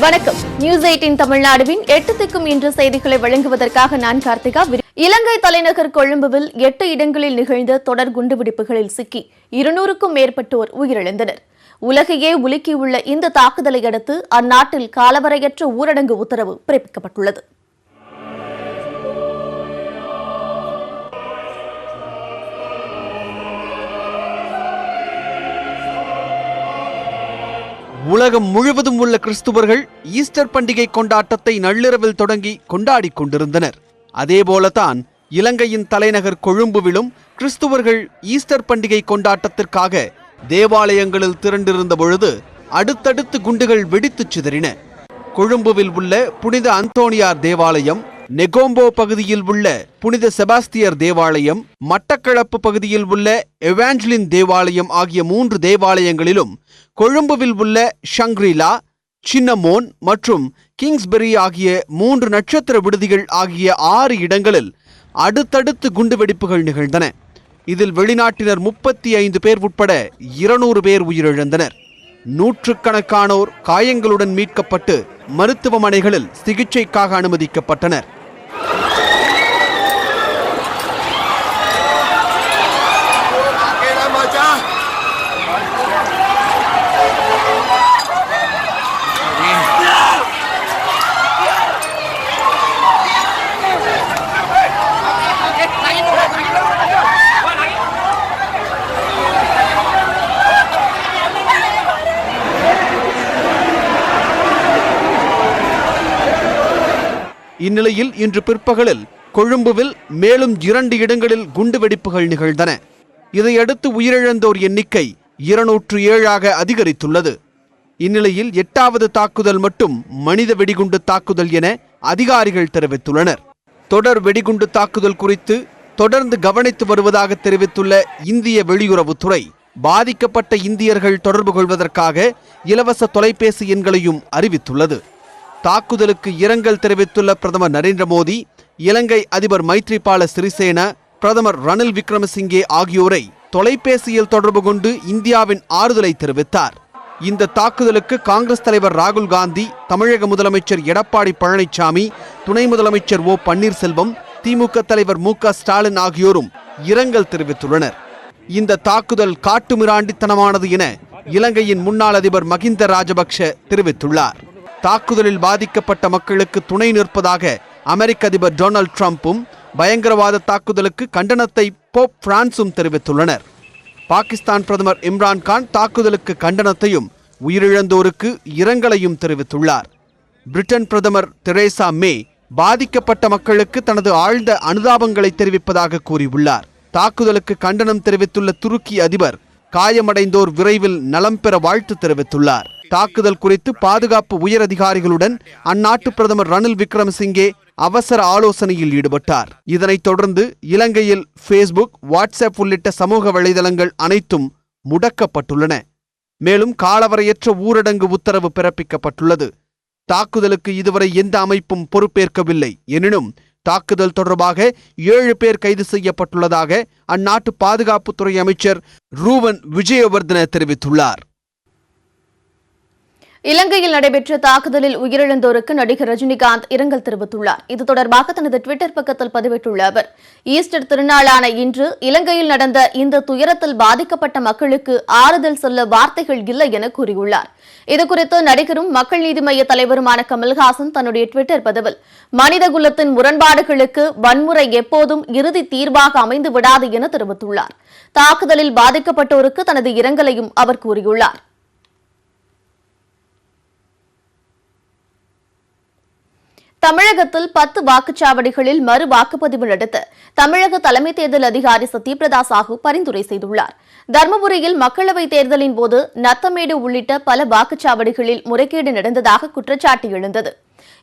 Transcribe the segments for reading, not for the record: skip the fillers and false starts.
வணக்கம். நியூஸ் 18 தமிழ்நாடுவின் 8 திக்கும் இன்று செய்திகளை வழங்குவதற்காக நான் கார்த்திகா. இலங்கை தலைநகர் கொழும்புவில் 8 இடங்களில் நிகழ்ந்த தொடர் குண்டுவெடிப்புகளில் சிக்கி 200க்கும் மேற்பட்டோர் உயிரிழந்தனர். உலகையே உலுக்கியுள்ள இந்த தாக்குதலை அடுத்து அந்நாட்டில் காலவரையற்ற ஊரடங்கு உத்தரவு பிறப்பிக்கப்பட்டுள்ளது. உலகம் முழுவதும் உள்ள கிறிஸ்துவர்கள் ஈஸ்டர் பண்டிகை கொண்டாட்டத்தை நள்ளிரவில் தொடங்கி கொண்டாடிக் கொண்டிருந்தனர். அதேபோலதான் இலங்கையின் தலைநகர் கொழும்புவிலும் கிறிஸ்துவர்கள் ஈஸ்டர் பண்டிகை கொண்டாட்டத்திற்காக தேவாலயங்களில் திரண்டிருந்த பொழுது அடுத்தடுத்து குண்டுகள் வெடித்துச் சிதறின. கொழும்புவில் உள்ள புனித அந்தோனியார் தேவாலயம், நெகோம்போ பகுதியில் உள்ள புனித செபாஸ்தியர் தேவாலயம், மட்டக்களப்பு பகுதியில் உள்ள எவாஞ்சலின் தேவாலயம் ஆகிய 3 தேவாலயங்களிலும், கொழும்புவில் உள்ள ஷங்க்ரிலா, சின்னமோன் மற்றும் கிங்ஸ்பெரி ஆகிய 3 நட்சத்திர விடுதிகள் ஆகிய 6 இடங்களில் அடுத்தடுத்து குண்டுவெடிப்புகள் நிகழ்ந்தன. இதில் வெளிநாட்டினர் 35 பேர் உட்பட 200 பேர் உயிரிழந்தனர். நூற்றுக்கணக்கானோர் காயங்களுடன் மீட்கப்பட்டு மருத்துவமனைகளில் சிகிச்சைக்காக அனுமதிக்கப்பட்டனர். இந்நிலையில் இன்று பிற்பகலில் கொழும்புவில் மேலும் 2 இடங்களில் குண்டுவெடிப்புகள் நிகழ்ந்தன. இதையடுத்து உயிரிழந்தோர் எண்ணிக்கை 207 அதிகரித்துள்ளது. இந்நிலையில் 8வது தாக்குதல் மட்டும் மனித வெடிகுண்டு தாக்குதல் என அதிகாரிகள் தெரிவித்துள்ளனர். தொடர் வெடிகுண்டு தாக்குதல் குறித்து தொடர்ந்து கவனித்து வருவதாக தெரிவித்துள்ள இந்திய வெளியுறவுத்துறை, பாதிக்கப்பட்ட இந்தியர்கள் தொடர்பு கொள்வதற்காக இலவச தொலைபேசி எண்களையும் அறிவித்துள்ளது. தாக்குதலுக்கு இரங்கல் தெரிவித்துள்ள பிரதமர் நரேந்திர மோடி, இலங்கை அதிபர் மைத்ரிபால சிறிசேன, பிரதமர் ரணில் விக்ரமசிங்கே ஆகியோரை தொலைபேசியில் தொடர்பு கொண்டு இந்தியாவின் ஆறுதலை தெரிவித்தார். இந்த தாக்குதலுக்கு காங்கிரஸ் தலைவர் ராகுல் காந்தி, தமிழக முதலமைச்சர் எடப்பாடி பழனிசாமி, துணை முதலமைச்சர் ஓ பன்னீர்செல்வம், திமுக தலைவர் மு.க. ஸ்டாலின் ஆகியோரும் இரங்கல் தெரிவித்துள்ளனர். இந்த தாக்குதல் காட்டுமிராண்டித்தனமானது என இலங்கையின் முன்னாள் அதிபர் மகிந்த ராஜபக்ஷ தெரிவித்துள்ளார். தாக்குதலில் பாதிக்கப்பட்ட மக்களுக்கு துணை நிற்பதாக அமெரிக்க அதிபர் டொனால்ட் ட்ரம்பும், பயங்கரவாத தாக்குதலுக்கு கண்டனத்தை போப் பிரான்சும் தெரிவித்துள்ளனர். பாகிஸ்தான் பிரதமர் இம்ரான்கான் தாக்குதலுக்கு கண்டனத்தையும் உயிரிழந்தோருக்கு இரங்கலையும் தெரிவித்துள்ளார். பிரிட்டன் பிரதமர் தெரேசா மே பாதிக்கப்பட்ட மக்களுக்கு தனது ஆழ்ந்த அனுதாபங்களை தெரிவிப்பதாக கூறியுள்ளார். தாக்குதலுக்கு கண்டனம் தெரிவித்துள்ள துருக்கி அதிபர் காயமடைந்தோர் விரைவில் நலம் பெற வாழ்த்து தெரிவித்துள்ளார். தாக்குதல் குறித்து பாதுகாப்பு உயரதிகாரிகளுடன் அந்நாட்டு பிரதமர் ரணில் விக்ரமசிங்கே அவசர ஆலோசனையில் ஈடுபட்டார். இதனைத் தொடர்ந்து இலங்கையில் ஃபேஸ்புக், வாட்ஸ்அப் உள்ளிட்ட சமூக வலைதளங்கள் அனைத்தும் முடக்கப்பட்டுள்ளன. மேலும் காலவரையற்ற ஊரடங்கு உத்தரவு பிறப்பிக்கப்பட்டுள்ளது. தாக்குதலுக்கு இதுவரை எந்த அமைப்பும் பொறுப்பேற்கவில்லை. எனினும் தாக்குதல் தொடர்பாக 7 பேர் கைது செய்யப்பட்டுள்ளதாக அந்நாட்டு பாதுகாப்புத்துறை அமைச்சர் ரூவன் விஜயவர்தன தெரிவித்துள்ளார். இலங்கையில் நடைபெற்ற தாக்குதலில் உயிரிழந்தோருக்கு நடிகர் ரஜினிகாந்த் இரங்கல் தெரிவித்துள்ளார். இது தொடர்பாக தனது ட்விட்டர் பக்கத்தில் பதிவிட்டுள்ள அவர், ஈஸ்டர் திருநாளான இன்று இலங்கையில் நடந்த இந்த துயரத்தில் பாதிக்கப்பட்ட மக்களுக்கு ஆறுதல் சொல்ல வார்த்தைகள் இல்லை என கூறியுள்ளார். இதுகுறித்து நடிகரும் மக்கள் நீதி மய்ய தலைவருமான கமல்ஹாசன் தன்னுடைய ட்விட்டர் பதிவில், மனித குலத்தின் முரண்பாடுகளுக்கு வன்முறை எப்போதும் இறுதி தீர்வாக அமைந்து விடாது என தெரிவித்துள்ளார். தாக்குதலில் பாதிக்கப்பட்டோருக்கு தனது இரங்கலையும் அவர் கூறியுள்ளார். தமிழகத்தில் 10 வாக்குச்சாவடிகளில் மறு வாக்குப்பதிவு நடத்த தமிழக தலைமை தேர்தல் அதிகாரி சத்யபிரதா சாஹூ பரிந்துரை செய்துள்ளார். தருமபுரியில் மக்களவைத் தேர்தலின் போது நத்தமேடு உள்ளிட்ட பல வாக்குச்சாவடிகளில் முறைகேடு நடந்ததாக குற்றச்சாட்டு எழுந்தது.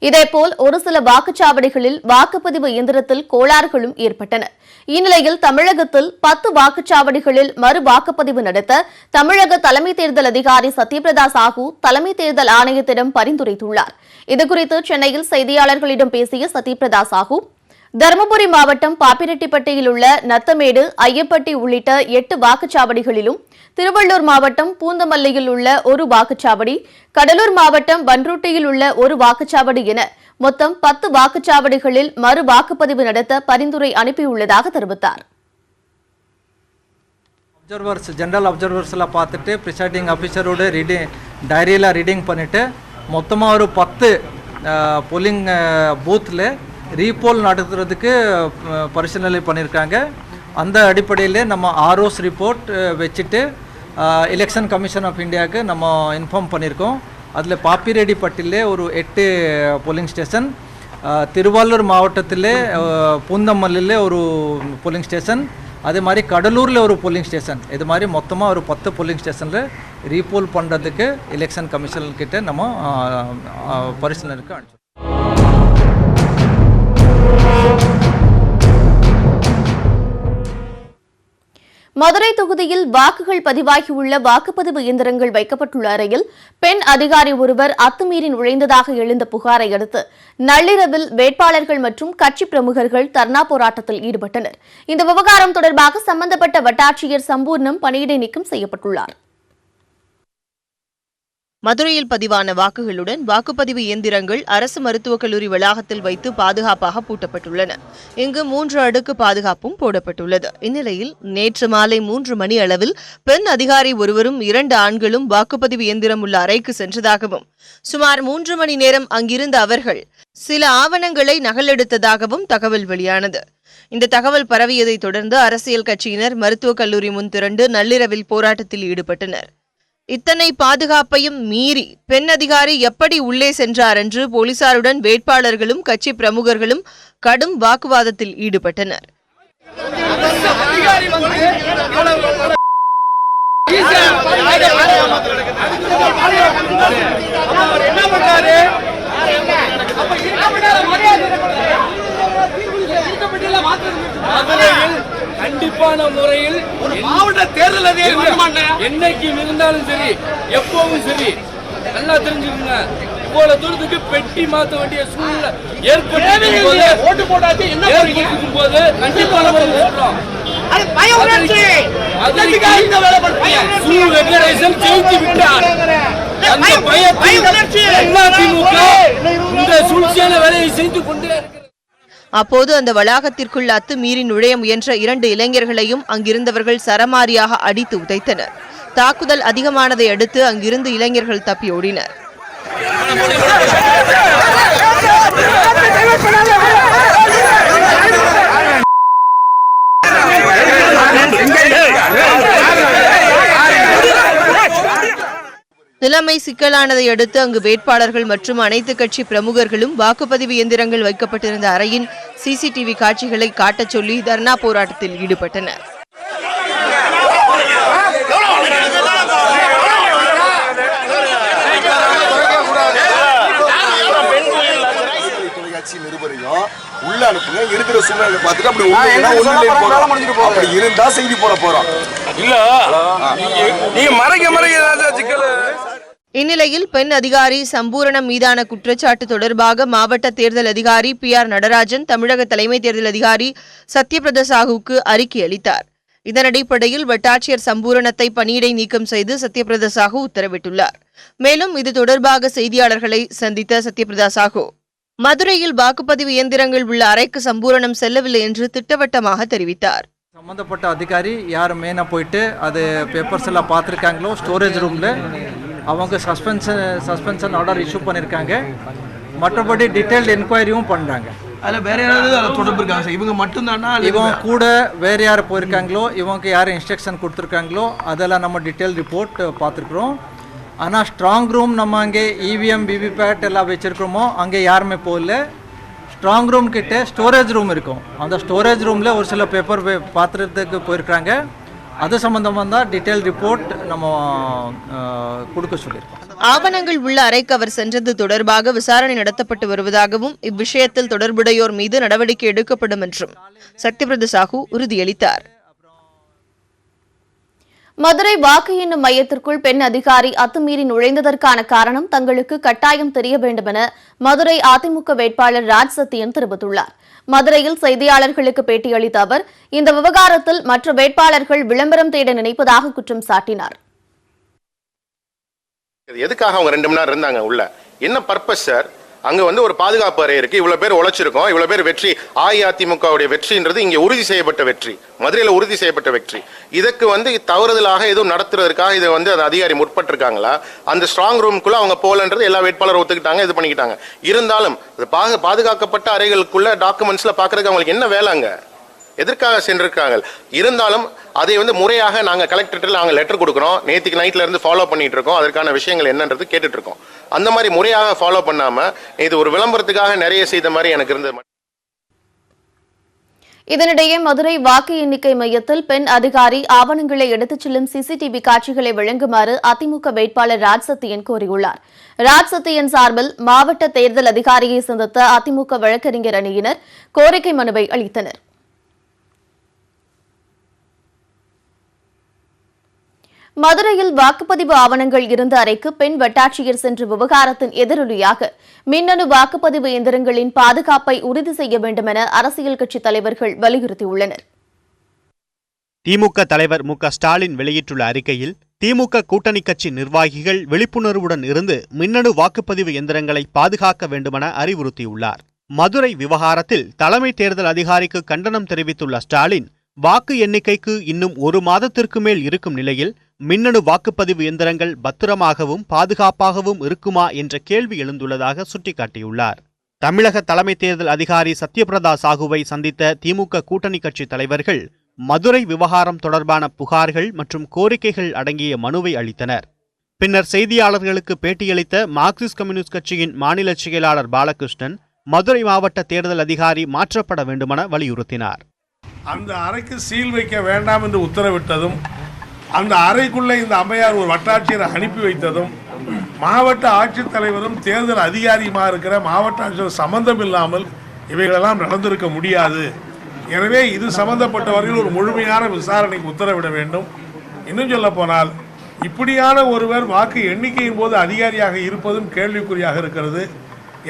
இதேபோல் ஒரு சில வாக்குச்சாவடிகளில் வாக்குப்பதிவு இயந்திரத்தில் கோளாறுகளும் ஏற்பட்டன. இந்நிலையில் தமிழகத்தில் 10 வாக்குச்சாவடிகளில் மறு வாக்குப்பதிவு நடத்த தமிழக தலைமை தேர்தல் அதிகாரி சத்யபிரதா சாஹூ தலைமை தேர்தல் ஆணையத்திடம் பரிந்துரைத்துள்ளார். இதுகுறித்து சென்னையில் செய்தியாளர்களிடம் பேசிய சத்யபிரதா சாஹூ, தருமபுரி மாவட்டம் பாப்பிரெட்டிப்பட்டியில் உள்ள நத்தமேடு, ஐயப்பட்டி உள்ளிட்ட 8 வாக்குச்சாவடிகளிலும், திருவள்ளூர் மாவட்டம் பூந்தமல்லியில் உள்ள ஒரு வாக்குச்சாவடி, கடலூர் மாவட்டம் பன்ருட்டியில் உள்ள ஒரு வாக்குச்சாவடி என மொத்தம் 10 வாக்குச்சாவடிகளில் மறு வாக்குப்பதிவு நடத்த பரிந்துரை அனுப்பியுள்ளதாக தெரிவித்தார். ஜெனரல் அப்சர்வர்ஸ்லாம் பார்த்துட்டு ப்ரிசைடிங் ஆஃபீஸரோட டைரியில் ரீடிங் பண்ணிவிட்டு மொத்தமாக ஒரு 10 போலிங் பூத்தில் ரீபோல் நடத்துறதுக்கு பரிசீலனை பண்ணியிருக்காங்க. அந்த அடிப்படையில் நம்ம ஆர்ஓஸ் ரிப்போர்ட் வச்சுட்டு எலெக்ஷன் கமிஷன் ஆஃப் இந்தியாவுக்கு நம்ம இன்ஃபார்ம் பண்ணியிருக்கோம். அதில் பாப்பிரெட்டிப்பட்டியில் ஒரு 8 போலிங் ஸ்டேஷன், திருவள்ளூர் மாவட்டத்தில் பூந்தமல்லியில் ஒரு போலிங் ஸ்டேஷன், அதே மாதிரி கடலூரில் ஒரு போலிங் ஸ்டேஷன், இது மாதிரி மொத்தமாக ஒரு 10 போலிங் ஸ்டேஷனில் ரீபோல் பண்ணுறதுக்கு எலெக்ஷன் கமிஷன்கிட்ட நம்ம பரிசீலனைக்கு அனுப்பிச்சோம். மதுரை தொகுதியில் வாக்குகள் பதிவாகியுள்ள வாக்குப்பதிவு இயந்திரங்கள் வைக்கப்பட்டுள்ள அறையில் பெண் அதிகாரி ஒருவர் அத்துமீறி நுழைந்ததாக எழுந்த புகாரை அடுத்து நள்ளிரவில் வேட்பாளர்கள் மற்றும் கட்சி பிரமுகர்கள் தர்ணா போராட்டத்தில் ஈடுபட்டனர். இந்த விவகாரம் தொடர்பாக சம்பந்தப்பட்ட வட்டாட்சியர் சம்பூர்ணம் பணியிடை நீக்கம் செய்யப்பட்டுள்ளார். மதுரையில் பதிவான வாக்குகளுடன் வாக்குப்பதிவு இயந்திரங்கள் அரசு மருத்துவக் கல்லூரி வளாகத்தில் வைத்து பாதுகாப்பாக பூட்டப்பட்டுள்ளன. இங்கு 3 அடுக்கு பாதுகாப்பும் போடப்பட்டுள்ளது. இந்நிலையில் நேற்று மாலை 3 மணி அளவில் பெண் அதிகாரி ஒருவரும் 2 ஆண்களும் வாக்குப்பதிவு இயந்திரம் உள்ள அறைக்கு சென்றதாகவும், சுமார் 3 மணி நேரம் அங்கிருந்த அவர்கள் சில ஆவணங்களை நகலெடுத்ததாகவும் தகவல் வெளியானது. இந்த தகவல் பரவியதை தொடர்ந்து அரசியல் கட்சியினர் மருத்துவக் கல்லூரி முன் திரண்டு நள்ளிரவில் போராட்டத்தில் ஈடுபட்டனர். இத்தனை பாதுகாப்பையும் மீறி பெண் அதிகாரி எப்படி உள்ளே சென்றார் என்று போலீசாருடன் வேட்பாளர்களும் கட்சி பிரமுகர்களும் கடும் வாக்குவாதத்தில் ஈடுபட்டனர். கண்டிப்பான முறையில் மாவட்ட தேர்தல் அதிகாரி என்னைக்கும் இருந்தாலும் சரி, எப்பவும் சரி, நல்லா தெரிஞ்சுக்கோங்க. இவ்வளவு தூரத்துக்கு பெட்டி மாற்ற வேண்டிய சூழ்நிலை ஏற்பட்டிருக்கும் போது கண்டிப்பான முறையில் சொல்றோம். ஜெயித்து விட்டார். அந்த பயத்தில் அதிமுக இந்த சூழ்ச்சியான வேலையை செய்து கொண்டே இருக்கிறது. அப்போது அந்த வளாகத்திற்குள் அத்துமீறி நுழைய முயன்ற 2 இளைஞர்களையும் அங்கிருந்தவர்கள் சரமாரியாக அடித்து உதைத்தனர். தாக்குதல் அதிகமானதை அடுத்து அங்கிருந்து இளைஞர்கள் தப்பி ஓடினர். நிலைமை சிக்கலானதை அடுத்து அங்கு வேட்பாளர்கள் மற்றும் அனைத்து கட்சி பிரமுகர்களும் வாக்குப்பதிவு இயந்திரங்கள் வைக்கப்பட்டிருந்த அறையின் சிசிடிவி காட்சிகளை காட்டச் சொல்லி தர்ணா போராட்டத்தில் ஈடுபட்டனர். உள்ள அனுப்புங்க, இருக்கிற சூழ்நிலை பார்த்துட்டு அப்படி அப்படி இருந்தா செய்தி போட போறோம். இல்ல நீங்க மறைக்க இந்நிலையில் பெண் அதிகாரி சம்பூரணம் மீதான குற்றச்சாட்டு தொடர்பாக மாவட்ட தேர்தல் அதிகாரி PR நடராஜன் தமிழக தலைமை தேர்தல் அதிகாரி சத்யபிரதா சாஹூவுக்கு அறிக்கை அளித்தார். இதன் அடிப்படையில் வட்டாட்சியர் சம்பூரணத்தை பணியிடை நீக்கம் செய்து சத்யபிரதா சாஹூ உத்தரவிட்டுள்ளார். மேலும் இது தொடர்பாக செய்தியாளர்களை சந்தித்த சத்யபிரதா சாஹூ, மதுரையில் வாக்குப்பதிவு இயந்திரங்கள் உள்ள அறைக்கு சம்பூரணம் செல்லவில்லை என்று திட்டவட்டமாக தெரிவித்தார். சம்பந்தப்பட்ட அதிகாரி யார் மேனா போயிட்டு அது பேப்பர்ஸ் எல்லாம் பார்த்துருக்காங்களோ ஸ்டோரேஜ் ரூமில் அவங்க சஸ்பென்ஷன் ஆர்டர் இஷ்யூ பண்ணியிருக்காங்க. மற்றபடி டீட்டெயில்டு என்கொயரியும் பண்ணுறாங்க. அதில் வேற யாராவது அதில் தொடர்பு இருக்காங்க சார்? இவங்க மட்டும்தானா? இவங்க கூட வேறு யார் போயிருக்காங்களோ, இவங்க யார் இன்ஸ்ட்ரக்ஷன் கொடுத்துருக்காங்களோ அதெல்லாம் நம்ம டீட்டெயில் ரிப்போர்ட் பார்த்துருக்குறோம். ஆனால் ஸ்ட்ராங் ரூம் நம்ம அங்கே EVM விவிபேட் எல்லாம் வச்சுருக்கிறோமோ அங்கே யாருமே போகல. ஸ்ட்ராங் ரூம் கிட்டே ஸ்டோரேஜ் ரூம் இருக்கும். அந்த ஸ்டோரேஜ் ரூமில் ஒரு சில பேப்பர் பார்த்துறதுக்கு போயிருக்காங்க. அது சம்பந்தமாக தான் டீட்டெயில் ரிப்போர்ட் நம்ம கொடுக்க சொல்லியிருக்கோம். ஆவணங்கள் உள்ள அறைக்கு அவர் சென்றது தொடர்பாக விசாரணை நடத்தப்பட்டு வருவதாகவும், இவ்விஷயத்தில் தொடர்புடையோர் மீது நடவடிக்கை எடுக்கப்படும் என்றும் சத்யபிரதா சாஹூ உறுதியளித்தார். மதுரை வாக்கு எண்ணும் மையத்திற்குள் பெண் அதிகாரி அத்துமீறி நுழைந்ததற்கான காரணம் தங்களுக்கு கட்டாயம் தெரிய வேண்டும் என மதுரை அதிமுக வேட்பாளர் ராஜ் சத்தியன் தெரிவித்துள்ளார். மதுரையில் செய்தியாளர்களுக்கு பேட்டியளித்த அவர் இந்த விவகாரத்தில் மற்ற வேட்பாளர்கள் விளம்பரம் தேட நினைப்பதாக குற்றம் சாட்டினார். எதுக்காக அவங்க 2 மணி நேரம் இருந்தாங்க உள்ள? என்ன பர்பஸ் சார்? அங்க ஒரு பாதுகாப்பு அறை இருக்கு, இவ்வளவு பேர் உழைச்சிருக்கோம், இவ்வளவு பேர் வெற்றி. அஇஅதிமுகவுடைய வெற்றின்றது இங்க உறுதி செய்யப்பட்ட வெற்றி, மதுரையில உறுதி செய்யப்பட்ட வெற்றி. இதுக்கு தவறுதலாக எதுவும் நடத்துறதுக்காக இதை அந்த அதிகாரி முற்பட்டிருக்காங்களா? அந்த ஸ்ட்ராங் ரூமுக்குள்ள அவங்க போலன்றது எல்லா வேட்பாளரும் ஒத்துக்கிட்டாங்க, இது பண்ணிக்கிட்டாங்க. இருந்தாலும் பாதுகாக்கப்பட்ட அறைகளுக்குள்ள டாக்குமெண்ட்ஸ்ல பாக்குறதுக்கு அவங்களுக்கு என்ன வேலைங்க? எதற்காக சென்றிருக்காங்க? இருந்தாலும் அதை முறையாக நாங்கள் கலெக்டர்கிட்ட நாங்கள் லெட்டர் கொடுக்குறோம், நேற்றுக்கு நைட்ல இருந்து ஃபாலோ பண்ணிட்டு இருக்கோம், அதற்கான விஷயங்கள் என்னன்றது கேட்டுட்டு இருக்கோம். அந்த மாதிரி முறையாக ஃபாலோ பண்ணாம இது ஒரு விளம்பரத்துக்காக நிறைய செய்த மாதிரி எனக்கு இருந்தது. இதனிடையே மதுரை வாக்கு எண்ணிக்கை மையத்தில் பெண் அதிகாரி ஆவணங்களை எடுத்துச் செல்லும் சிசிடிவி காட்சிகளை வழங்குமாறு அதிமுக வேட்பாளர் ராஜ்சத்தியன் கோரியுள்ளார். ராஜ்சத்தியன் சார்பில் மாவட்ட தேர்தல் அதிகாரியை சந்தித்த அதிமுக வழக்கறிஞர் அணியினர் கோரிக்கை மனுவை அளித்தனர். மதுரையில் வாக்குப்பதிவு ஆவணங்கள் இருந்த அறைக்கு பெண் வட்டாட்சியர் சென்ற விவகாரத்தின் எதிரொலியாக மின்னணு வாக்குப்பதிவு இயந்திரங்களின் பாதுகாப்பை உறுதி செய்ய வேண்டும் என அரசியல் கட்சித் தலைவர்கள் வலியுறுத்தியுள்ளனர். திமுக தலைவர் மு.க.ஸ்டாலின் வெளியிட்டுள்ள அறிக்கையில் திமுக கூட்டணி கட்சி நிர்வாகிகள் விழிப்புணர்வுடன் இருந்து மின்னணு வாக்குப்பதிவு இயந்திரங்களை பாதுகாக்க வேண்டுமென அறிவுறுத்தியுள்ளார். மதுரை விவகாரத்தில் தலைமை தேர்தல் அதிகாரிக்கு கண்டனம் தெரிவித்துள்ள ஸ்டாலின், வாக்கு எண்ணிக்கைக்கு இன்னும் 1 மாதத்திற்கு மேல் இருக்கும் நிலையில் மின்னணு வாக்குப்பதிவு இயந்திரங்கள் பத்திரமாகவும் பாதுகாப்பாகவும் இருக்குமா என்ற கேள்வி எழுந்துள்ளதாக சுட்டிக்காட்டியுள்ளார். தமிழக தலைமை தேர்தல் அதிகாரி சத்யபிரதா சாகுவை சந்தித்த திமுக கூட்டணி கட்சி தலைவர்கள் மதுரை விவகாரம் தொடர்பான புகார்கள் மற்றும் கோரிக்கைகள் அடங்கிய மனுவை அளித்தனர். பின்னர் செய்தியாளர்களுக்கு பேட்டியளித்த மார்க்சிஸ்ட் கம்யூனிஸ்ட் கட்சியின் மாநில செயலாளர் பாலகிருஷ்ணன், மதுரை மாவட்ட தேர்தல் அதிகாரி மாற்றப்பட வேண்டுமென வலியுறுத்தினார். அந்த அறைக்கு சீல் வைக்க வேண்டாம் என்று உத்தரவிட்டதும், அந்த அறைக்குள்ளே இந்த அம்மையார் ஒரு வட்டாட்சியரை அனுப்பி வைத்ததும், மாவட்ட ஆட்சித்தலைவரும் தேர்தல் அதிகாரியுமாக இருக்கிற மாவட்ட ஆட்சியர் சம்பந்தம் இல்லாமல் இவைகளெல்லாம் நடந்திருக்க முடியாது. எனவே இது சம்பந்தப்பட்டவர்கள் ஒரு முழுமையான விசாரணைக்கு உத்தரவிட வேண்டும். இன்னும் சொல்ல போனால் இப்படியான ஒருவர் வாக்கு எண்ணிக்கையின் போது அதிகாரியாக இருப்பதும் கேள்விக்குறியாக இருக்கிறது.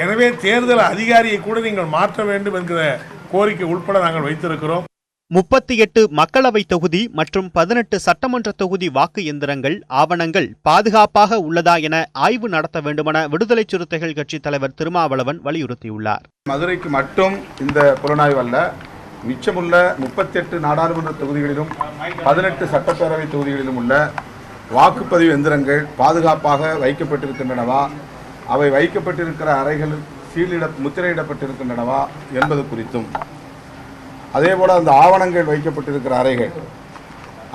எனவே தேர்தல் அதிகாரியை கூட நீங்கள் மாற்ற வேண்டும் என்கிற கோரிக்கை உட்பட நாங்கள் வைத்திருக்கிறோம். 38 மக்களவை தொகுதி மற்றும் 18 சட்டமன்ற தொகுதி வாக்கு எந்திரங்கள் ஆவணங்கள் பாதுகாப்பாக உள்ளதா என ஆய்வு நடத்த வேண்டுமென விடுதலை சிறுத்தைகள் கட்சி தலைவர் திருமாவளவன் வலியுறுத்தியுள்ளார். மதுரைக்கு மட்டும் இந்த புலனாய்வு அல்ல, மிச்சமுள்ள 38 நாடாளுமன்ற தொகுதிகளிலும் 18 சட்டப்பேரவை தொகுதிகளிலும் உள்ள வாக்குப்பதிவு எந்திரங்கள் பாதுகாப்பாக வைக்கப்பட்டிருக்கின்றனவா, அவை வைக்கப்பட்டிருக்கிற அறைகள் முத்திரையிடப்பட்டிருக்கின்றனவா என்பது குறித்தும், அதேபோல அந்த ஆவணங்கள் வைக்கப்பட்டிருக்கிற அறைகள்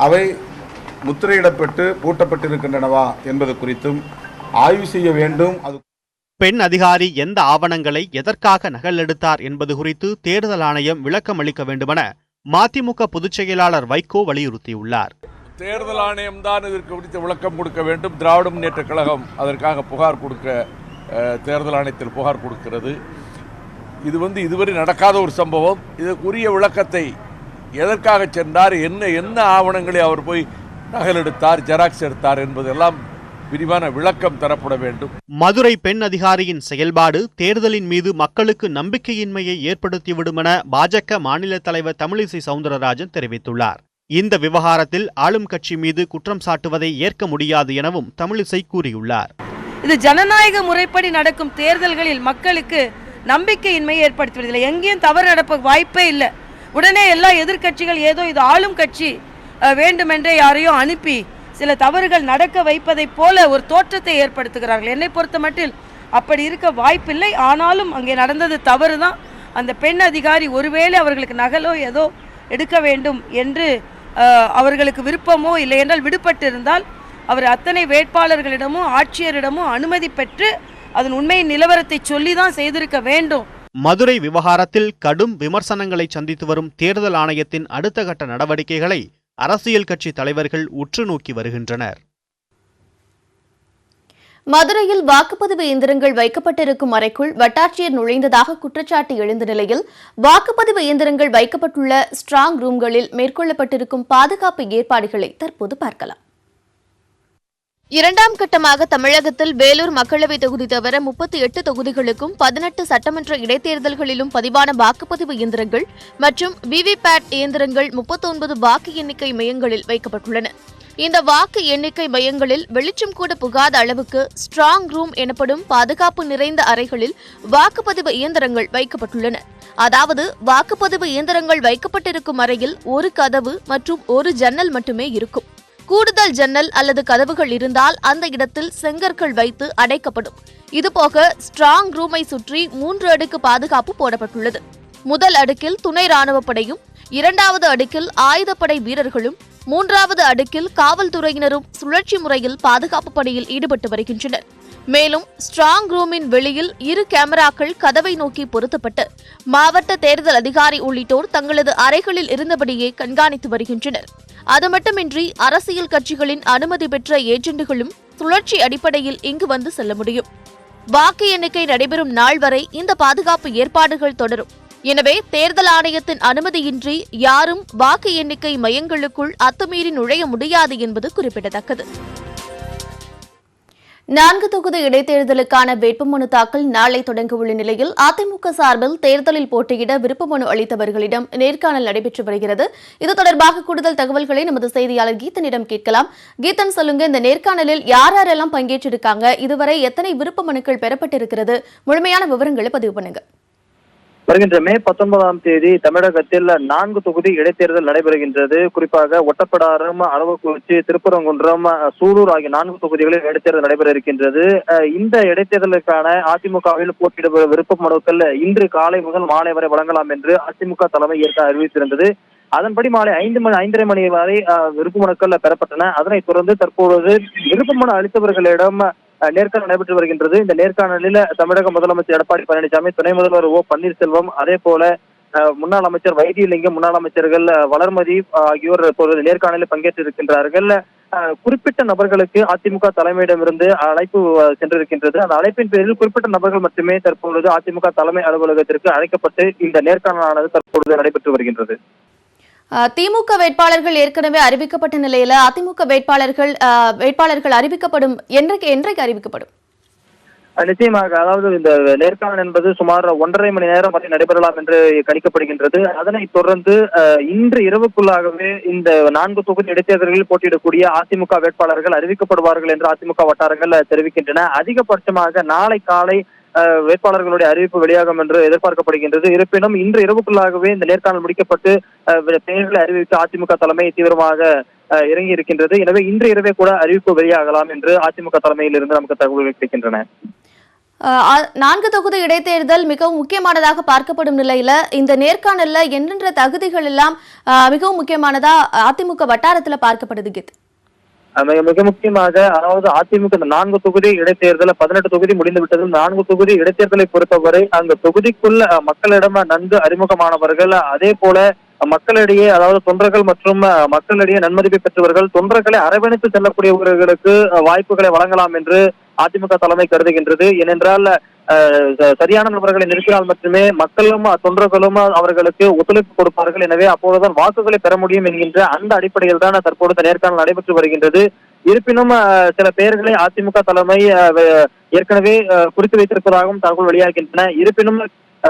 அவை முத்திரையிடப்பட்டு பூட்டப்பட்டிருக்கின்றனவா என்பது குறித்தும் ஆய்வு செய்ய வேண்டும். பெண் அதிகாரி எந்த ஆவணங்களை எதற்காக நகலெடுத்தார் என்பது குறித்து தேர்தல் ஆணையம் விளக்கம் அளிக்க வேண்டுமென மதிமுக பொதுச் செயலாளர் வைகோ வலியுறுத்தியுள்ளார். தேர்தல் ஆணையம் தான் இதற்கு குறித்து விளக்கம் கொடுக்க வேண்டும். திராவிட முன்னேற்ற கழகம் அதற்காக புகார் கொடுக்க தேர்தல் ஆணையத்தில் புகார் கொடுக்கிறது. இது இதுவரை நடக்காத ஒரு சம்பவம். இதற்குரிய விளக்கத்தை எதற்காக சென்றார், என்ன ஆவணங்களை அவர் போய் நகல் எடுத்தார், ஜெராக்ஸ் எடுத்தார் என்பதெல்லாம் விரிவான விளக்கம் தரப்பட வேண்டும். மதுரை பெண் அதிகாரியின் செயல்பாடு தேர்தலின் மீது மக்களுக்கு நம்பிக்கையின்மையை ஏற்படுத்திவிடும் என பாஜக மாநில தலைவர் தமிழிசை சவுந்தரராஜன் தெரிவித்துள்ளார். இந்த விவகாரத்தில் ஆளும் கட்சி மீது குற்றம் சாட்டுவதை ஏற்க முடியாது எனவும் தமிழிசை கூறியுள்ளார். இது ஜனநாயக முறைப்படி நடக்கும் தேர்தல்களில் மக்களுக்கு நம்பிக்கையின்மையை ஏற்படுத்துவதில்லை. எங்கேயும் தவறு நடப்ப வாய்ப்பே இல்லை. உடனே எல்லா எதிர்கட்சிகள் ஏதோ இது ஆளும் கட்சி வேண்டுமென்றே யாரையோ அனுப்பி சில தவறுகள் நடக்க வைப்பதை போல ஒரு தோற்றத்தை ஏற்படுத்துகிறார்கள். என்னை பொறுத்த மட்டில் அப்படி இருக்க வாய்ப்பில்லை. ஆனாலும் அங்கே நடந்தது தவறு தான். அந்த பெண் அதிகாரி ஒருவேளை அவர்களுக்கு நகலோ ஏதோ எடுக்க வேண்டும் என்று அவர்களுக்கு விருப்பமோ இல்லை என்றால் விடுபட்டு இருந்தால் அவர் அத்தனை வேட்பாளர்களிடமும் ஆட்சியரிடமும் அனுமதி பெற்று அதன் உண்மையின் நிலவரத்தை சொல்லி தான் செய்திருக்க வேண்டும். மதுரை விவகாரத்தில் கடும் விமர்சனங்களை சந்தித்து வரும் தேர்தல் ஆணையத்தின் அடுத்த கட்ட நடவடிக்கைகளை அரசியல் கட்சி தலைவர்கள் உற்று நோக்கி வருகின்றனர். மதுரையில் வாக்குப்பதிவு இயந்திரங்கள் வைக்கப்பட்டிருக்கும் அறைக்குள் வட்டாட்சியர் நுழைந்ததாக குற்றச்சாட்டு எழுந்த நிலையில் வாக்குப்பதிவு இயந்திரங்கள் வைக்கப்பட்டுள்ள ஸ்ட்ராங் ரூம்களில் மேற்கொள்ளப்பட்டிருக்கும் பாதுகாப்பு ஏற்பாடுகளை தற்போது பார்க்கலாம். இரண்டாம் கட்டமாக தமிழகத்தில் வேலூர் மக்களவை தொகுதி தவிர 38 தொகுதிகளுக்கும் 18 சட்டமன்ற இடைத்தேர்தல்களிலும் பதிவான வாக்குப்பதிவு இயந்திரங்கள் மற்றும் விவிபேட் இயந்திரங்கள் 39 வாக்கு எண்ணிக்கை மையங்களில் வைக்கப்பட்டுள்ளன. இந்த வாக்கு எண்ணிக்கை மையங்களில் வெளிச்சம் கூட புகாத அளவுக்கு ஸ்ட்ராங் ரூம் எனப்படும் பாதுகாப்பு நிறைந்த அறைகளில் வாக்குப்பதிவு இயந்திரங்கள் வைக்கப்பட்டுள்ளன. அதாவது வாக்குப்பதிவு இயந்திரங்கள் வைக்கப்பட்டிருக்கும் அறையில் ஒரு கதவு மற்றும் ஒரு ஜன்னல் மட்டுமே இருக்கும். கூடுதல் ஜன்னல் அல்லது கதவுகள் இருந்தால் அந்த இடத்தில் செங்கற்கள் வைத்து அடைக்கப்படும். இதுபோக ஸ்ட்ராங் ரூமை சுற்றி 3 அடுக்கு பாதுகாப்பு போடப்பட்டுள்ளது. முதல் அடுக்கில் துணை ராணுவப்படையும், இரண்டாவது அடுக்கில் ஆயுதப்படை வீரர்களும், மூன்றாவது அடுக்கில் காவல்துறையினரும் சுழற்சி முறையில் பாதுகாப்பு பணியில் ஈடுபட்டு வருகின்றனர். மேலும் ஸ்ட்ராங் ரூமின் வெளியில் 2 கேமராக்கள் கதவை நோக்கி பொருத்தப்பட்டு மாவட்ட தேர்தல் அதிகாரி உள்ளிட்டோர் தங்களது அறைகளில் இருந்தபடியே கண்காணித்து வருகின்றனர். அது மட்டுமின்றி அரசியல் கட்சிகளின் அனுமதி பெற்ற ஏஜென்ட்டுகளும் சுழற்சி அடிப்படையில் இங்கு வந்து செல்ல முடியும். வாக்கு எண்ணிக்கை நடைபெறும் நாள் வரை இந்த பாதுகாப்பு ஏற்பாடுகள் தொடரும். எனவே தேர்தல் ஆணையத்தின் அனுமதியின்றி யாரும் வாக்கு எண்ணிக்கை மையங்களுக்குள் அத்துமீறி நுழைய முடியாது என்பது குறிப்பிடத்தக்கது. 4 தொகுதி இடைத்தேர்தலுக்கான வேட்புமனு தாக்கல் நாளை தொடங்கவுள்ள நிலையில் அதிமுக சார்பில் தேர்தலில் போட்டியிட விருப்பமனு அளித்தவர்களிடம் நேர்காணல் நடைபெற்று வருகிறது. இது தொடர்பாக கூடுதல் தகவல்களை நமது செய்தியாளர் கீதனிடம் கேட்கலாம். கீதன், சொல்லுங்க, இந்த நேர்காணலில் யாரெல்லாம் பங்கேற்றிருக்காங்க, இதுவரை எத்தனை விருப்ப மனுக்கள் பெறப்பட்டிருக்கிறது, முழுமையான விவரங்களை பதிவு பண்ணுங்க. வருகின்ற மே 19ஆம் தேதி தமிழகத்தில் 4 தொகுதி இடைத்தேர்தல் நடைபெறுகின்றது. குறிப்பாக ஒட்டப்பிடாரம், அரவக்குறிச்சி, திருப்பரங்குன்றம், சூலூர் ஆகிய 4 தொகுதிகளில் இடைத்தேர்தல் நடைபெற இருக்கின்றது. இந்த இடைத்தேர்தலுக்கான அதிமுகவில் போட்டியிட விருப்ப மனுக்கள் இன்று காலை முதல் மாலை வரை வழங்கலாம் என்று அதிமுக தலைமை ஏற்க அறிவித்திருந்தது. அதன்படி மாலை 5:30 மணி வரை விருப்ப மனுக்கள் பெறப்பட்டன. அதனைத் தொடர்ந்து தற்பொழுது விருப்ப மனு அளித்தவர்களிடம் நேர்காணல் நடைபெற்று வருகின்றது. இந்த நேர்காணலில் தமிழக முதலமைச்சர் எடப்பாடி பழனிசாமி, துணை முதல்வர் ஓ பன்னீர்செல்வம், அதே போல முன்னாள் அமைச்சர் வைத்தியலிங்கம், முன்னாள் அமைச்சர்கள் வளர்மதி ஆகியோர் இப்பொழுது நேர்காணலில் பங்கேற்றிருக்கின்றார்கள். குறிப்பிட்ட நபர்களுக்கு அதிமுக தலைமையிடமிருந்து அழைப்பு சென்றிருக்கின்றது. அந்த அழைப்பின் பேரில் குறிப்பிட்ட நபர்கள் மட்டுமே தற்பொழுது அதிமுக தலைமை அலுவலகத்திற்கு அழைக்கப்பட்டு இந்த நேர்காணலானது தற்பொழுது நடைபெற்று வருகின்றது. திமுக வேட்பாளர்கள் ஏற்கனவே அறிவிக்கப்பட்ட நிலையில அதிமுக வேட்பாளர்கள் அறிவிக்கப்படும் என்றைக்கு அறிவிக்கப்படும்? நிச்சயமாக, அதாவது இந்த நேர்காணல் என்பது சுமார் 1.5 மணி நேரம் வரை நடைபெறலாம் என்று கணிக்கப்படுகின்றது. அதனைத் தொடர்ந்து இன்று இரவுக்குள்ளாகவே இந்த 4 தொகுதி இடைத்தேர்தல்களில் போட்டியிடக்கூடிய அதிமுக வேட்பாளர்கள் அறிவிக்கப்படுவார்கள் என்று அதிமுக வட்டாரங்கள் தெரிவிக்கின்றன. அதிகபட்சமாக நாளை காலை வேட்பாளர்களுடைய அறிவிப்பு வெளியாகும் என்று எதிர்பார்க்கப்படுகின்றது. இருப்பினும் இன்று இரவுக்குள்ளாகவே இந்த நேர்காணல் முடிக்கப்பட்டு பெயர்களை அறிவிக்க அதிமுக தலைமை தீவிரமாக இறங்கி இருக்கின்றது. எனவே இன்று இரவே கூட அறிவிப்பு வெளியாகலாம் என்று அதிமுக தலைமையில் இருந்து நமக்கு தகவல்கள் கிடைக்கின்றன. 4 தொகுதி இடைத்தேர்தல் மிகவும் முக்கியமானதாக பார்க்கப்படும் நிலையில இந்த நேர்காணல்ல என்னென்ன தகுதிகள் எல்லாம் மிகவும் முக்கியமானதா அதிமுக வட்டாரத்துல பார்க்கப்படுது கீத்? மிக முக்கியமாக, அதாவது அதிமுக இந்த 4 தொகுதி இடைத்தேர்தல் 18 தொகுதி முடிந்து விட்டது. 4 தொகுதி இடைத்தேர்தலை பொறுத்தவரை அந்த தொகுதிக்குள்ள மக்களிடம் நன்கு அறிமுகமானவர்கள், அதே போல மக்களிடையே, அதாவது தொண்டர்கள் மற்றும் மக்களிடையே நன்மதிப்பை பெற்றவர்கள், தொண்டர்களை அரவணைத்து செல்லக்கூடியவர்களுக்கு வாய்ப்புகளை வழங்கலாம் என்று அதிமுக தலைமை கருதுகின்றது. ஏனென்றால் சரியான நபர்களை நிறுத்தினால் மட்டுமே மக்களும் தொண்டர்களும் அவர்களுக்கு ஒத்துழைப்பு கொடுப்பார்கள். எனவே அப்பொழுதுதான் வாக்குகளை பெற முடியும் என்கின்ற அந்த அடிப்படையில் தான் தற்பொழுது நேர்காணல் நடைபெற்று வருகின்றது. இருப்பினும் சில பெயர்களை அதிமுக தலைமை ஏற்கனவே குறித்து வைத்திருப்பதாகவும் தகவல் வெளியாகின்றன. இருப்பினும்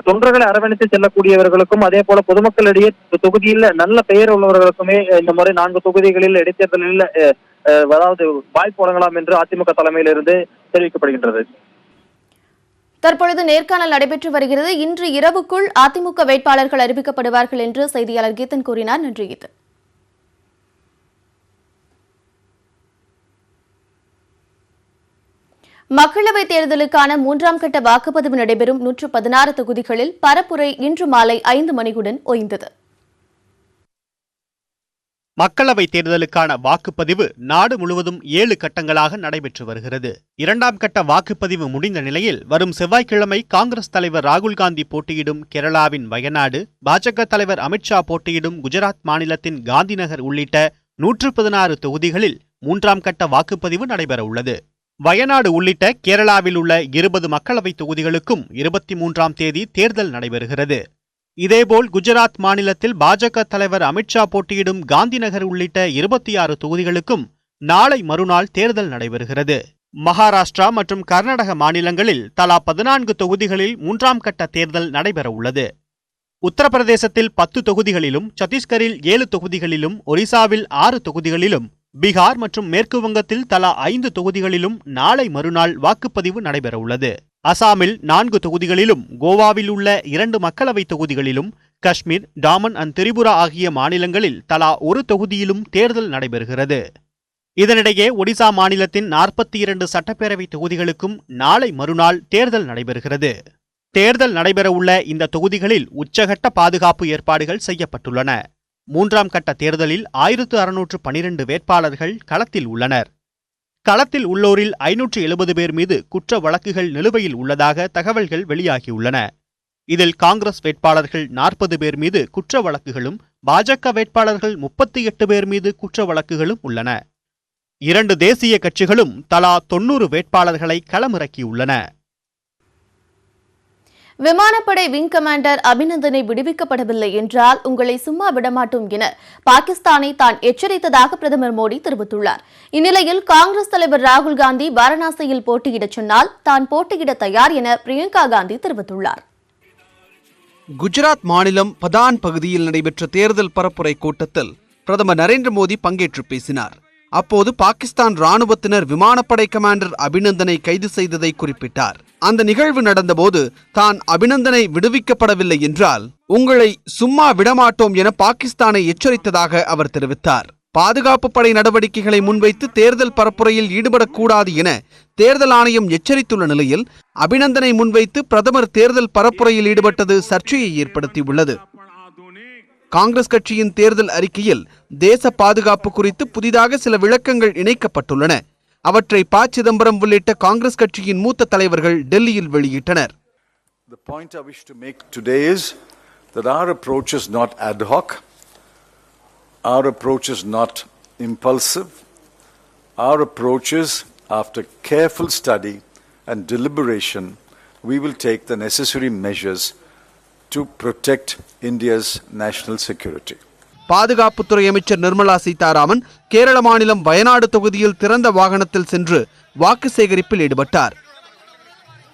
தொண்டர்களை அரவணைத்து செல்லக்கூடியவர்களுக்கும் அதே போல பொதுமக்களிடையே தொகுதியில் நல்ல பெயர் உள்ளவர்களுக்குமே இந்த முறை 4 தொகுதிகளில் இடைத்தேர்தலில் அதாவது வாய்ப்பு வழங்கலாம் என்று அதிமுக தலைமையிலிருந்து தெரிவிக்கப்படுகின்றது. தற்பொழுது நேர்காணல் நடைபெற்று வருகிறது. இன்று இரவுக்குள் அதிமுக வேட்பாளர்கள் அறிவிக்கப்படுவார்கள் என்று செய்தியாளர் கீதன் கூறினார். நன்றி கீதன். மக்களவைத் தேர்தலுக்கான 3ஆம் கட்ட வாக்குப்பதிவு நடைபெறும் 116 தொகுதிகளில் பரப்புரை இன்று மாலை 5 மணியுடன் ஓய்ந்தது. மக்களவைத் தேர்தலுக்கான வாக்குப்பதிவு நாடு முழுவதும் 7 கட்டங்களாக நடைபெற்று வருகிறது. 2ஆம் கட்ட வாக்குப்பதிவு முடிந்த நிலையில் வரும் செவ்வாய்க்கிழமை காங்கிரஸ் தலைவர் ராகுல் காந்தி போட்டியிடும் கேரளாவின் வயநாடு, பாஜக தலைவர் அமித்ஷா போட்டியிடும் குஜராத் மாநிலத்தின் காந்திநகர் உள்ளிட்ட 116 தொகுதிகளில் 3ஆம் கட்ட வாக்குப்பதிவு நடைபெற உள்ளது. வயநாடு உள்ளிட்ட கேரளாவில் உள்ள 20 மக்களவைத் தொகுதிகளுக்கும் 23ஆம் தேதி தேர்தல் நடைபெறுகிறது. இதேபோல் குஜராத் மாநிலத்தில் பாஜக தலைவர் அமித்ஷா போட்டியிடும் காந்திநகர் உள்ளிட்ட 26 தொகுதிகளுக்கும் நாளை மறுநாள் தேர்தல் நடைபெறுகிறது. மகாராஷ்டிரா மற்றும் கர்நாடக மாநிலங்களில் தலா 14 தொகுதிகளில் 3ஆம் கட்ட தேர்தல் நடைபெற உள்ளது. உத்தரப்பிரதேசத்தில் 10 தொகுதிகளிலும், சத்தீஸ்கரில் 7 தொகுதிகளிலும், ஒரிசாவில் 6 தொகுதிகளிலும், பீகார் மற்றும் மேற்கு வங்கத்தில் தலா 5 தொகுதிகளிலும் நாளை மறுநாள் வாக்குப்பதிவு நடைபெற உள்ளது. அசாமில் 4 தொகுதிகளிலும், கோவாவில் உள்ள 2 மக்களவைத் தொகுதிகளிலும், காஷ்மீர், டாமன் அண்ட் திரிபுரா ஆகிய மாநிலங்களில் தலா 1 தொகுதியிலும் தேர்தல் நடைபெறுகிறது. இதனிடையே ஒடிசா மாநிலத்தின் 42 சட்டப்பேரவை தொகுதிகளுக்கும் நாளை மறுநாள் தேர்தல் நடைபெறுகிறது. தேர்தல் நடைபெறவுள்ள இந்த தொகுதிகளில் உச்சகட்ட பாதுகாப்பு ஏற்பாடுகள் செய்யப்பட்டுள்ளன. 3ஆம் கட்ட தேர்தலில் 1612 வேட்பாளர்கள் களத்தில் உள்ளனர். களத்தில் உள்ளோரில் 570 பேர் மீது குற்ற வழக்குகள் நிலுவையில் உள்ளதாக தகவல்கள் வெளியாகியுள்ளன. இதில் காங்கிரஸ் வேட்பாளர்கள் 40 பேர் மீது குற்ற வழக்குகளும், பாஜக வேட்பாளர்கள் 38 பேர் மீது குற்ற வழக்குகளும் உள்ளன. 2 தேசிய கட்சிகளும் தலா 90 வேட்பாளர்களை களமிறக்கியுள்ளன. விமானப்படை விங் கமாண்டர் அபிநந்தனை விடுவிக்கப்படவில்லை என்றால் உங்களை சும்மா விடமாட்டோம் என பாகிஸ்தானை தான் எச்சரித்ததாக பிரதமர் மோடி தெரிவித்துள்ளார். இந்நிலையில் காங்கிரஸ் தலைவர் ராகுல் காந்தி வாரணாசியில் போட்டியிடச் சொன்னால் தான் போட்டியிட தயார் என பிரியங்கா காந்தி தெரிவித்துள்ளார். குஜராத் மாநிலம் பதான் பகுதியில் நடைபெற்ற தேர்தல் பரப்புரை கூட்டத்தில் பிரதமர் நரேந்திர மோடி பங்கேற்று பேசினார். அப்போது பாகிஸ்தான் ராணுவத்தினர் விமானப்படை கமாண்டர் அபிநந்தனை கைது செய்ததை குறிப்பிட்டார். அந்த நிகழ்வு நடந்தபோது தான் அபிநந்தனை விடுவிக்கப்படவில்லை என்றால் உங்களை சும்மா விடமாட்டோம் என பாகிஸ்தானை எச்சரித்ததாக அவர் தெரிவித்தார். பாதுகாப்பு படை நடவடிக்கைகளை முன்வைத்து தேர்தல் பரப்புரையில் ஈடுபடக்கூடாது என தேர்தல் ஆணையம் எச்சரித்துள்ள நிலையில் அபிநந்தனை முன்வைத்து பிரதமர் தேர்தல் பரப்புரையில் ஈடுபட்டது சர்ச்சையை ஏற்படுத்தியுள்ளது. காங்கிரஸ் கட்சியின் தேர்தல் அறிக்கையில் தேச பாதுகாப்பு குறித்து புதிதாக சில விளக்கங்கள் இணைக்கப்பட்டுள்ளன. அவற்றை ப. சிதம்பரம் உள்ளிட்ட காங்கிரஸ் கட்சியின் மூத்த தலைவர்கள் டெல்லியில் வெளியிட்டனர். The point I wish to make today is that our approach is not ad hoc, our approach is not impulsive, our approach is after careful study and deliberation we will take the necessary measures to protect India's national security. பாதுகாப்புத்துறை அமைச்சர் நிர்மலா சீதாராமன் கேரள மாநிலம் வயநாடு தொகுதியில் திறந்த வாகனத்தில் சென்று வாக்கு சேகரிப்பில் ஈடுபட்டார்.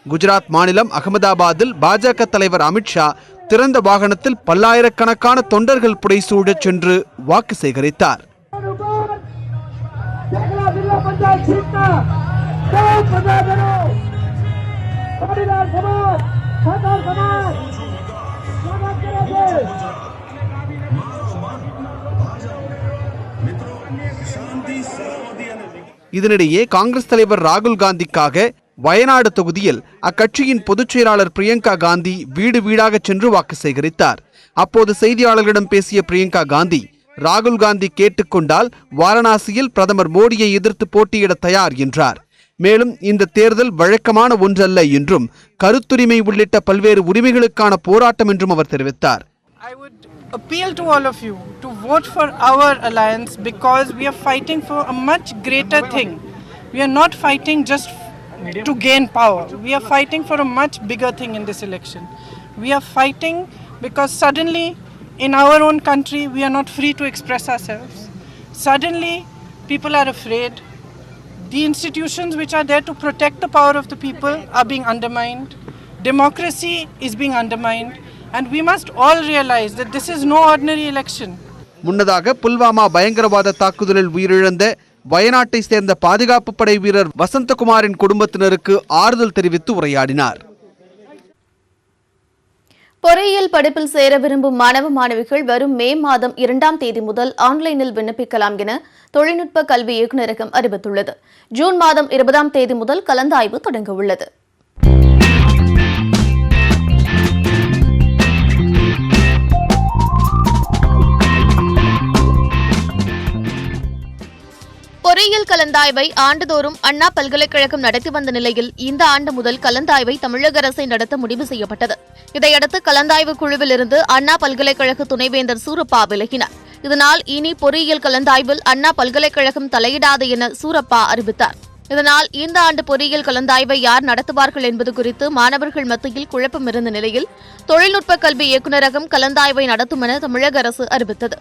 குஜராத் மாநிலம் அகமதாபாத்தில் பாஜக தலைவர் அமித்ஷா திறந்த வாகனத்தில் பல்லாயிரக்கணக்கான தொண்டர்கள் புடைசூழச் சென்று வாக்கு சேகரித்தார். இதனிடையே காங்கிரஸ் தலைவர் ராகுல் காந்திக்காக வயநாடு தொகுதியில் அக்கட்சியின் பொதுச் செயலாளர் பிரியங்கா காந்தி வீடு வீடாக சென்று வாக்கு சேகரித்தார். அப்போது செய்தியாளர்களிடம் பேசிய பிரியங்கா காந்தி, ராகுல் காந்தி கேட்டுக்கொண்டால் வாரணாசியில் பிரதமர் மோடியை எதிர்த்து போட்டியிட தயார் என்றார். மேலும் இந்த தேர்தல் வழக்கமான ஒன்றல்ல என்றும் கருத்துரிமை உள்ளிட்ட பல்வேறு உரிமைகளுக்கான போராட்டம் என்றும் அவர் தெரிவித்தார். Appeal to all of you to vote for our alliance because we are fighting for a much greater thing. We are not fighting just to gain power. We are fighting for a much bigger thing in this election. We are fighting because suddenly in our own country we are not free to express ourselves. Suddenly people are afraid. The institutions which are there to protect the power of the people are being undermined. Democracy is being undermined. And we must all realize that this is no ordinary election. முன்னதாக புல்வாமா பயங்கரவாத தாக்குதலில் உயிரிழந்த வயநாட்டை சேர்ந்த பாதுகாப்பு படை வீரர் வசந்தகுமாரின் குடும்பத்தினருக்கு ஆறுதல் தெரிவித்து உரையாடினார். பொறியியல் படிப்பில் சேர விரும்பும் மாணவ மாணவிகள் வரும் மே மாதம் 2ஆம் தேதி முதல் ஆன்லைனில் விண்ணப்பிக்கலாம் என தொழில்நுட்ப கல்வி இயக்குநரகம் அறிவித்துள்ளது. ஜூன் மாதம் 20ஆம் தேதி முதல் கலந்தாய்வு தொடங்க உள்ளது. பொறியியல் கலந்தாய்வை ஆண்டுதோறும் அண்ணா பல்கலைக்கழகம் நடத்தி வந்த நிலையில் இந்த ஆண்டு முதல் கலந்தாய்வை தமிழக அரசை நடத்த முடிவு செய்யப்பட்டது. இதையடுத்து கலந்தாய்வு குழுவில் இருந்து அண்ணா பல்கலைக்கழக துணைவேந்தர் சூரப்பா விலகினார். இதனால் இனி பொறியியல் கலந்தாய்வில் அண்ணா பல்கலைக்கழகம் தலையிடாது என சூரப்பா அறிவித்தார். இதனால் இந்த ஆண்டு பொறியியல் கலந்தாய்வை யார் நடத்துவார்கள் என்பது குறித்து மாணவர்கள் மத்தியில் குழப்பம் இருந்த நிலையில் தொழில்நுட்ப கல்வி இயக்குநரகம் கலந்தாய்வை நடத்தும் என தமிழக அரசு அறிவித்தது.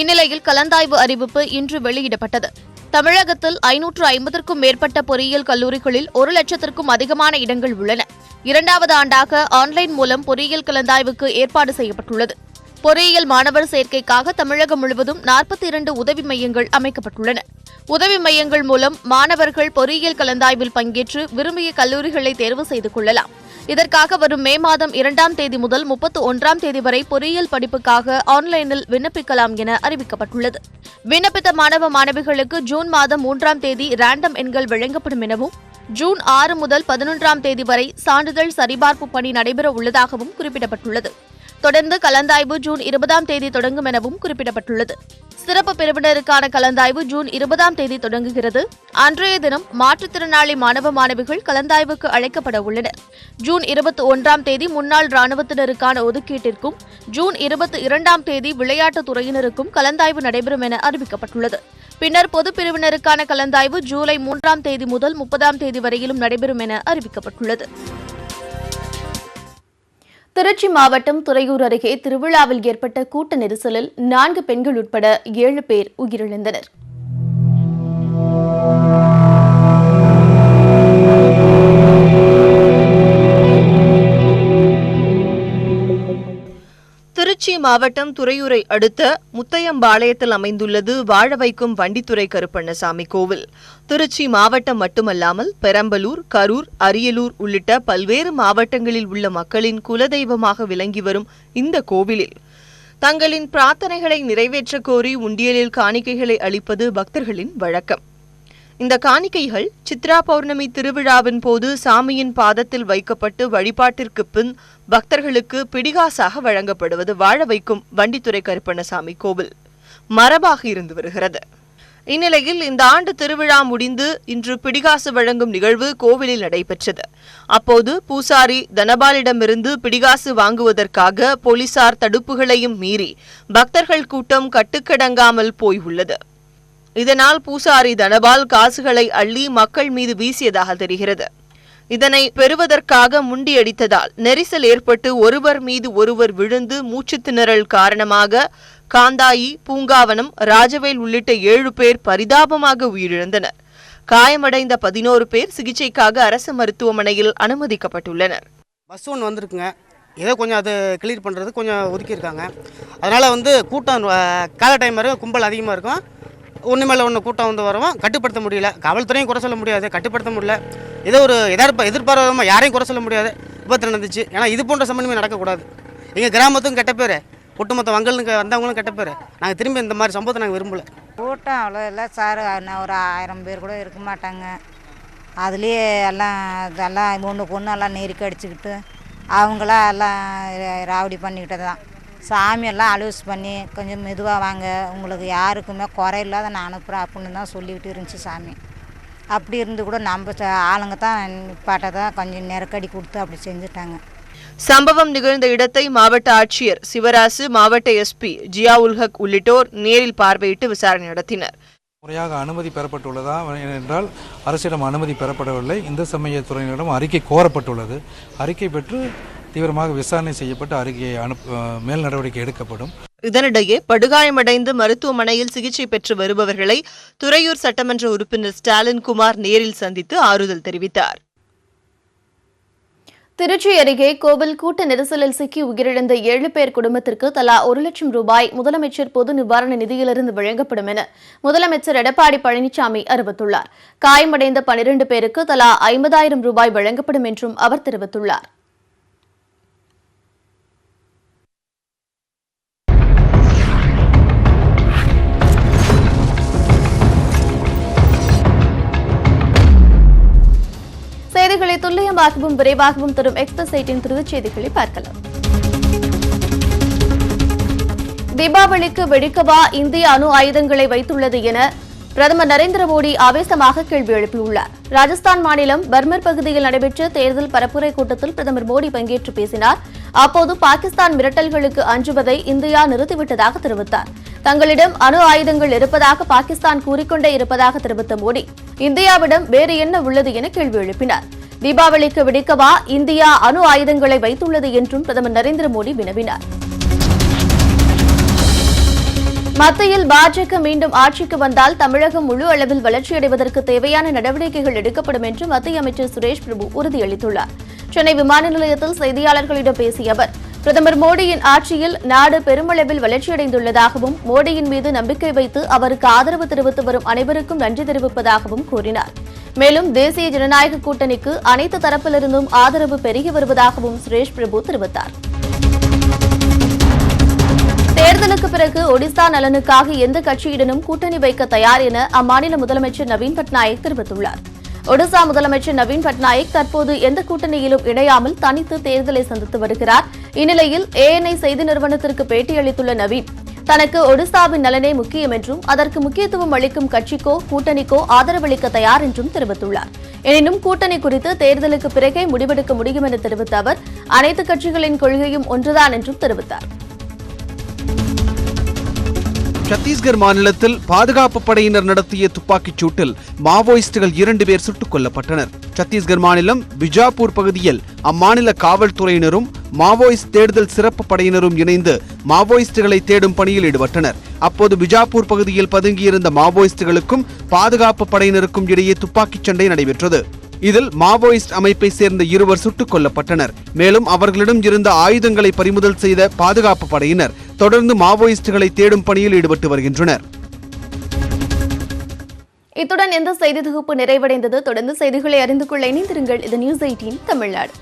இந்நிலையில் கலந்தாய்வு அறிவிப்பு இன்று வெளியிடப்பட்டது. தமிழகத்தில் 550க்கும் மேற்பட்ட பொறியியல் கல்லூரிகளில் 1 லட்சத்திற்கும் அதிகமான இடங்கள் உள்ளன. 2வது ஆண்டாக ஆன்லைன் மூலம் பொறியியல் கலந்தாய்வுக்கு ஏற்பாடு செய்யப்பட்டுள்ளது. பொறியியல் மாணவர் சேர்க்கைக்காக தமிழகம் முழுவதும் 42 உதவி மையங்கள் அமைக்கப்பட்டுள்ளன. உதவி மையங்கள் மூலம் மாணவர்கள் பொறியியல் கலந்தாய்வில் பங்கேற்று விரும்பிய கல்லூரிகளை தேர்வு செய்து கொள்ளலாம். இதற்காக வரும் மே மாதம் 2ஆம் தேதி முதல் 31ஆம் தேதி வரை பொறியியல் படிப்புக்காக ஆன்லைனில் விண்ணப்பிக்கலாம் என அறிவிக்கப்பட்டுள்ளது. விண்ணப்பித்த மாணவ மாணவிகளுக்கு ஜூன் மாதம் 3ஆம் தேதி ரேண்டம் எண்கள் வழங்கப்படும் எனவும் ஜூன் 6 முதல் 11ஆம் தேதி வரை சான்றிதழ் சரிபார்ப்பு பணி நடைபெற உள்ளதாகவும் குறிப்பிடப்பட்டுள்ளது. தொடர்ந்து கலந்தாய்வு ஜூன் 20ஆம் தேதி தொடங்கும் எனவும் குறிப்பிடப்பட்டுள்ளது. சிறப்பு பிரிவினருக்கான கலந்தாய்வு ஜூன் 20ஆம் தேதி தொடங்குகிறது. அன்றைய தினம் மாற்றுத்திறனாளி மாணவ மாணவிகள் கலந்தாய்வுக்கு அழைக்கப்பட உள்ளனர். ஜூன் 21ஆம் தேதி முன்னாள் ராணுவத்தினருக்கான ஒதுக்கீட்டிற்கும் ஜூன் 22ஆம் தேதி விளையாட்டுத் துறையினருக்கும் கலந்தாய்வு நடைபெறும் என அறிவிக்கப்பட்டுள்ளது. பின்னர் பொதுப் பிரிவினருக்கான கலந்தாய்வு ஜூலை 3ஆம் தேதி முதல் 30ஆம் தேதி வரையிலும் நடைபெறும் என அறிவிக்கப்பட்டுள்ளது. திருச்சி மாவட்டம் துறையூர் அருகே திருவிழாவில் ஏற்பட்ட கூட்ட நெரிசலில் 4 பெண்கள் உட்பட 7 பேர் உயிரிழந்தனர். திருச்சி மாவட்டம் துறையூரை அடுத்த முத்தையம்பாளையத்தில் அமைந்துள்ளது வாழ வைக்கும் வண்டித்துறை கருப்பண்ணசாமி கோவில். திருச்சி மாவட்டம் மட்டுமல்லாமல் பெரம்பலூர், கரூர், அரியலூர் உள்ளிட்ட பல்வேறு மாவட்டங்களில் உள்ள மக்களின் குலதெய்வமாக விளங்கி வரும் இந்த கோவிலில் தங்களின் பிரார்த்தனைகளை நிறைவேற்றக் கோரி உண்டியலில் காணிக்கைகளை அளிப்பது பக்தர்களின் வழக்கம். இந்த காணிக்கைகள் சித்ரா பௌர்ணமி திருவிழாவின் போது சாமியின் பாதத்தில் வைக்கப்பட்டு வழிபாட்டிற்கு பின் பக்தர்களுக்கு பிடிகாசாக வழங்கப்படுவது வாழ வைக்கும் வண்டித்துறை கருப்பண்ணசாமி கோவில் மரபாக இருந்து வருகிறது. இந்நிலையில் இந்த ஆண்டு திருவிழா முடிந்து இன்று பிடிகாசு வழங்கும் நிகழ்வு கோவிலில் நடைபெற்றது. அப்போது பூசாரி தனபாலிடமிருந்து பிடிகாசு வாங்குவதற்காக போலீசார் தடுப்புகளையும் மீறி பக்தர்கள் கூட்டம் கட்டுக்கடங்காமல் போய் உள்ளது. இதனால் பூசாரி தனபால் காசுகளை அள்ளி மக்கள் மீது வீசியதாக தெரிகிறது. இதனை பெறுவதற்காக முண்டியடித்ததால் நெரிசல் ஏற்பட்டு ஒருவர் மீது ஒருவர் விழுந்து மூச்சுத் திணறல் காரணமாக காந்தாயி, பூங்காவனம், ராஜவேல் உள்ளிட்ட 7 பேர் பரிதாபமாக உயிரிழந்தனர். காயமடைந்த 11 பேர் சிகிச்சைக்காக அரசு மருத்துவமனையில் அனுமதிக்கப்பட்டுள்ளனர். பஸ் ஒன்று வந்திருக்குங்க, ஏதோ கொஞ்சம் அது கிளியர் பண்ணுறது கொஞ்சம் ஒதுக்கியிருக்காங்க. அதனால் கூட்டம் கால டைம் வரும், கும்பல் அதிகமாக இருக்கும். ஒன்று மேலே ஒன்று கூட்டம் வரவும் கட்டுப்படுத்த முடியல. காவல்துறையும் குறை சொல்ல முடியாது, கட்டுப்படுத்த முடியல. ஏதோ ஒரு எதிர்பாராதமாக யாரையும் குறை சொல்ல முடியாது. விபத்து நடந்துச்சு. ஏன்னா இது போன்ற சம்பந்தமே நடக்கக்கூடாது. எங்கள் கிராமத்துக்கும் கெட்ட பேர், ஒட்டுமொத்த வங்களுக்கு வந்தவங்களும் கெட்ட பேர். நாங்கள் திரும்பி இந்த மாதிரி சம்பவத்தை நாங்கள் விரும்பலை. கூட்டம் அவ்வளோ இல்லை சார், ஒரு 1000 பேர் கூட இருக்க மாட்டாங்க. அதுலேயே எல்லாம் ஒன்றுக்கு ஒன்று எல்லாம் நெருக்கி அடிச்சுக்கிட்டு அவங்களாம் எல்லாம் ராவடி பண்ணிக்கிட்டது தான். சாமியெல்லாம் அலோஸ் பண்ணி கொஞ்சம் மெதுவாக வாங்க, உங்களுக்கு யாருக்குமே குறை இல்லாத நான் அனுப்புகிறேன் அப்படின்னு தான் சொல்லிக்கிட்டு இருந்துச்சு சாமி. அப்படி இருந்து கூட நம்ம ஆளுங்க தான் பாட்டை தான் கொஞ்சம் நெருக்கடி கொடுத்து அப்படி செஞ்சுட்டாங்க. சம்பவம் நிகழ்ந்த இடத்தை மாவட்ட ஆட்சியர் சிவராசு, மாவட்ட எஸ்பி ஜியா உல் ஹக் உள்ளிட்டோர் நேரில் பார்வையிட்டு விசாரணை நடத்தினர். முறையாக அனுமதி பெறப்பட்டுள்ளதா என்றால் அரசிடம் அனுமதி பெறப்படவில்லை. இந்து சமயத்துறையினரிடம் அறிக்கை கோரப்பட்டுள்ளது. அறிக்கை பெற்று தீவிரமாக விசாரணை செய்யப்பட்டு அறிக்கையை மேல் நடவடிக்கை எடுக்கப்படும். இதனிடையே படுகாயமடைந்து மருத்துவமனையில் சிகிச்சை பெற்று வருபவர்களை துறையூர் சட்டமன்ற உறுப்பினர் ஸ்டாலின் குமார் நேரில் சந்தித்து ஆறுதல் தெரிவித்தார். திருச்சி அருகே கோவில் கூட்ட நெரிசலில் சிக்கி உயிரிழந்த 7 பேர் குடும்பத்திற்கு தலா 1 லட்சம் ரூபாய் முதலமைச்சர் பொது நிவாரண நிதியிலிருந்து வழங்கப்படும் என முதலமைச்சர் எடப்பாடி பழனிசாமி அறிவித்துள்ளார். காயமடைந்த 12 பேருக்கு தலா 50,000 ரூபாய் வழங்கப்படும் என்றும் அவர் தெரிவித்துள்ளார். செய்திகளை துல்லியமாகவும் விரைவாகவும் தரும் எக்ஸ்பிரஸ் 8 திருச்சி செய்திகளை பார்க்கலாம். தீபாவளிக்கு வெடிக்கவா இந்திய அணு ஆயுதங்களை வைத்துள்ளது என பிரதமர் நரேந்திர மோடி ஆவேசமாக கேள்வி எழுப்பியுள்ளார். ராஜஸ்தான் மாநிலம் பர்மர் பகுதியில் நடைபெற்ற தேர்தல் பரப்புரை கூட்டத்தில் பிரதமர் மோடி பங்கேற்று பேசினார். அப்போது பாகிஸ்தான் மிரட்டல்களுக்கு அஞ்சுவதை இந்தியா நிறுத்திவிட்டதாக தெரிவித்தார். தங்களிடம் அணு ஆயுதங்கள் இருப்பதாக பாகிஸ்தான் கூறிக்கொண்டே இருப்பதாக தெரிவித்த மோடி இந்தியாவிடம் வேறு என்ன உள்ளது என கேள்வி எழுப்பினார். தீபாவளிக்கு வெடிக்கவா இந்தியா அணு ஆயுதங்களை வைத்துள்ளது என்றும் பிரதமர் நரேந்திர மோடி வினவினார். மத்தியில் பாஜக மீண்டும் ஆட்சிக்கு வந்தால் தமிழகம் முழு அளவில் வளர்ச்சியடைவதற்கு தேவையான நடவடிக்கைகள் எடுக்கப்படும் என்று மத்திய அமைச்சர் சுரேஷ் பிரபு உறுதியளித்துள்ளார். சென்னை விமான நிலையத்தில் செய்தியாளர்களிடம் பேசிய அவர், பிரதமர் மோடியின் ஆட்சியில் நாடு பெருமளவில் வளர்ச்சியடைந்துள்ளதாகவும் மோடியின் மீது நம்பிக்கை வைத்து அவருக்கு ஆதரவு தெரிவித்து வரும் அனைவருக்கும் நன்றி தெரிவிப்பதாகவும் கூறினார். மேலும் தேசிய ஜனநாயக கூட்டணிக்கு அனைத்து தரப்பிலிருந்தும் ஆதரவு பெருகி வருவதாகவும் சுரேஷ் பிரபு தெரிவித்தார். தேர்தலுக்கு பிறகு ஒடிசா நலனுக்காக எந்த கட்சியுடனும் கூட்டணி வைக்க தயார் என அம்மாநில முதலமைச்சர் நவீன் பட்நாயக் தெரிவித்துள்ளார். ஒடிசா முதலமைச்சர் நவீன் பட்நாயக் தற்போது எந்த கூட்டணியிலும் இணையாமல் தனித்து தேர்தலை சந்தித்து வருகிறார். இந்நிலையில் ANI செய்தி நிறுவனத்திற்கு பேட்டியளித்துள்ள நவீன், தனக்கு ஒடிசாவின் நலனே முக்கியம் என்றும் அதற்கு முக்கியத்துவம் அளிக்கும் கட்சிக்கோ கூட்டணிக்கோ ஆதரவளிக்க தயார் என்றும் தெரிவித்துள்ளார். எனினும் கூட்டணி குறித்து தேர்தலுக்கு பிறகே முடிவெடுக்க முடியும் என தெரிவித்த அவர், அனைத்து கட்சிகளின் கொள்கையும் ஒன்றுதான் என்றும் தெரிவித்தார். சத்தீஸ்கர் மாநிலத்தில் பாதுகாப்பு படையினர் நடத்திய துப்பாக்கிச் சூட்டில் மாவோயிஸ்டுகள் 2 பேர் சுட்டுக் கொல்லப்பட்டனர். சத்தீஸ்கர் மாநிலம் பிஜாப்பூர் பகுதியில் அம்மாநில காவல்துறையினரும் மாவோயிஸ்ட் தேடுதல் சிறப்பு படையினரும் இணைந்து மாவோயிஸ்டுகளை தேடும் பணியில் ஈடுபட்டனர். அப்போது பிஜாப்பூர் பகுதியில் பதுங்கியிருந்த மாவோயிஸ்டுகளுக்கும் பாதுகாப்பு படையினருக்கும் இடையே துப்பாக்கிச் சண்டை நடைபெற்றது. இதில் மாவோயிஸ்ட் அமைப்பை சேர்ந்த 2 சுட்டுக் கொல்லப்பட்டனர். மேலும் அவர்களிடம் இருந்த ஆயுதங்களை பறிமுதல் செய்த பாதுகாப்பு படையினர் தொடர்ந்து மாவோயிஸ்டுகளை தேடும் பணியில் ஈடுபட்டு வருகின்றனர். இத்துடன் இந்த செய்தி தொகுப்பு நிறைவடைந்தது. தொடர்ந்து செய்திகளை அறிந்து கொள்ள இணைந்திருங்கள். இது நியூஸ் 18 தமிழ்நாடு.